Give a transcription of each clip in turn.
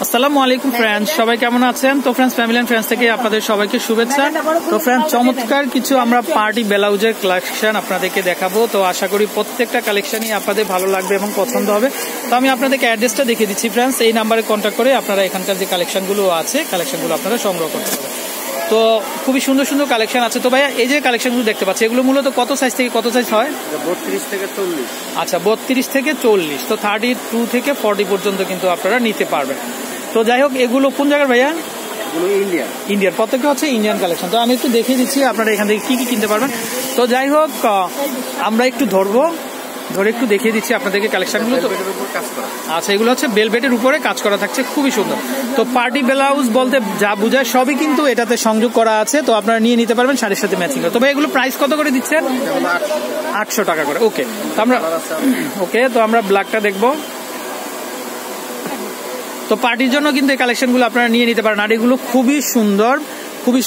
আসসালামু আলাইকুম ফ্রেন্ডস, সবাই কেমন আছেন? তো ফ্রেন্ডস, ফ্যামিলি এন্ড ফ্রেন্ডস থেকে আপনাদের সবাইকে শুভেচ্ছা। তো ফ্রেন্ডস, চমৎকার কিছু আমরা পার্টি ব্লাউজের কালেকশন আপনাদেরকে দেখাবো। তো আশা করি প্রত্যেকটা কালেকশনই আপনাদের ভালো লাগবে এবং পছন্দ হবে। তো আমি আপনাদেরকে অ্যাড্রেসটা দেখিয়ে দিচ্ছি ফ্রেন্ডস। এই নাম্বারে কন্ট্যাক্ট করে আপনারা এখানকার যে কালেকশনগুলো আছে কালেকশনগুলো আপনারা সংগ্রহ করতে পারবেন। তো খুবই সুন্দর সুন্দর কালেকশন আছে। তো ভাইয়া, এই যে কালেকশনগুলো দেখতে পাচ্ছি, এগুলো মূলত কত সাইজ থেকে কত সাইজ হয়? 32 থেকে 40। আচ্ছা, 32 থেকে 40। তো 32 থেকে 40 পর্যন্ত কিন্তু আপনারা নিতে পারবেন। তো যাই হোক, এগুলো কোন জায়গার ভাইয়া? ইন্ডিয়ার, প্রত্যেকটা হচ্ছে ইন্ডিয়ান কালেকশন। তো আমি একটু দেখিয়ে দিচ্ছি আপনারা এখান থেকে কি কি কিনতে পারবেন। তো যাই হোক, আমরা একটু ধরে একটু দেখিয়ে দিচ্ছি আপনাদেরকে কালেকশনগুলো। তো আচ্ছা, এগুলো হচ্ছে বেলভেটের উপরে কাজ করা থাকছে, খুবই সুন্দর। তো পার্টি ব্লাউজ বলতে যা বোঝায় সবই কিন্তু এটাতে সংযোগ করা আছে। তো আপনারা নিয়ে নিতে পারবেন শাড়ির সাথে ম্যাচিং করে। তবে এগুলো প্রাইস কত করে দিচ্ছেন? 800 টাকা করে। ওকে, তো আমরা ব্ল্যাকটা দেখবো। তো পার্টির জন্য কিন্তু এই কালেকশনগুলো আপনারা নিয়ে নিতে পারেন। আর এগুলো খুবই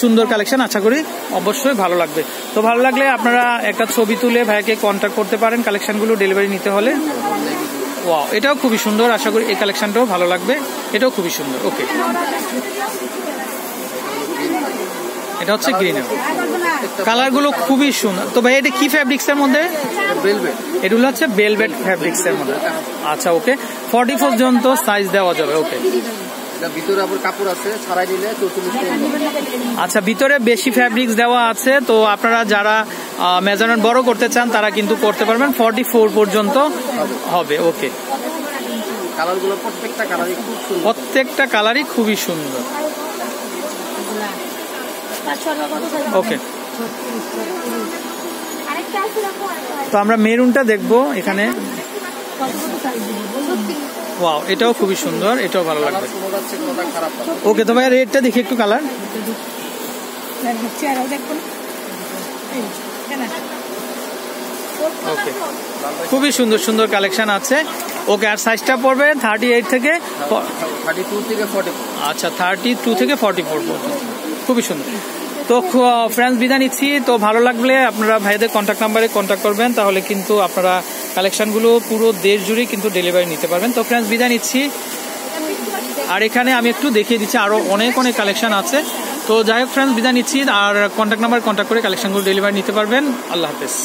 সুন্দর কালেকশন। আশা করি অবশ্যই ভালো লাগবে। তো ভালো লাগলে আপনারা একটা ছবি তুলে ভাইকে কন্ট্যাক্ট করতে পারেন কালেকশনগুলো ডেলিভারি নিতে হলে। ওয়াও, এটাও খুবই সুন্দর। আশা করি এই কালেকশনটাও ভালো লাগবে। এটাও খুবই সুন্দর। ওকে, এটা হচ্ছে গ্রিন। কালারগুলো খুবই সুন্দর। তো ভাই, এটা কি ফ্যাব্রিক্স এর মধ্যে? এগুলো হচ্ছে বেলভেট ফ্যাব্রিক্স এর মধ্যে। আচ্ছা, ওকে, 40 পর্যন্ত সাইজ দেওয়া যাবে। ওকে, ভিতরে আবার কাপড় আছে, ছাড়াই দিলে 44। আচ্ছা, ভিতরে বেশি ফ্যাব্রিক্স দেওয়া আছে। তো আপনারা যারা মেজারমেন্ট বড় করতে চান তারা কিন্তু করতে পারবেন, 44 পর্যন্ত হবে। ওকে, কালারগুলো প্রত্যেকটা কালারই খুবই সুন্দর। ওকে, তো আমরা মেরুনটা দেখবো এখানে। ওয়াও, এটাও খুবই সুন্দর, এটাও ভালো লাগবে। ওকে, তো ভাই রেডটা দেখি একটু কালার। ওকে, খুবই সুন্দর কালেকশন আছে। ওকে, আর সাইজটা পড়বে 38 থেকে 40। আচ্ছা, 32 থেকে 44 পর্যন্ত। খুবই সুন্দর। তো ফ্রেন্ডস, বিদায় নিচ্ছি। তো ভালো লাগলে আপনারা ভাইদের কন্ট্যাক্ট নাম্বারে কন্ট্যাক্ট করবেন, তাহলে কিন্তু আপনারা কালেকশনগুলো পুরো দেশ জুড়ে কিন্তু ডেলিভারি নিতে পারবেন। তো ফ্রেন্ডস, বিদায় নিচ্ছি। আর এখানে আমি একটু দেখিয়ে দিচ্ছি, আরো অনেক কালেকশন আছে। তো যাই হোক ফ্রেন্ডস, বিদায় নিচ্ছি। আর কন্ট্যাক্ট নাম্বারে কন্ট্যাক্ট করে কালেকশনগুলো ডেলিভারি নিতে পারবেন। আল্লাহ হাফেজ।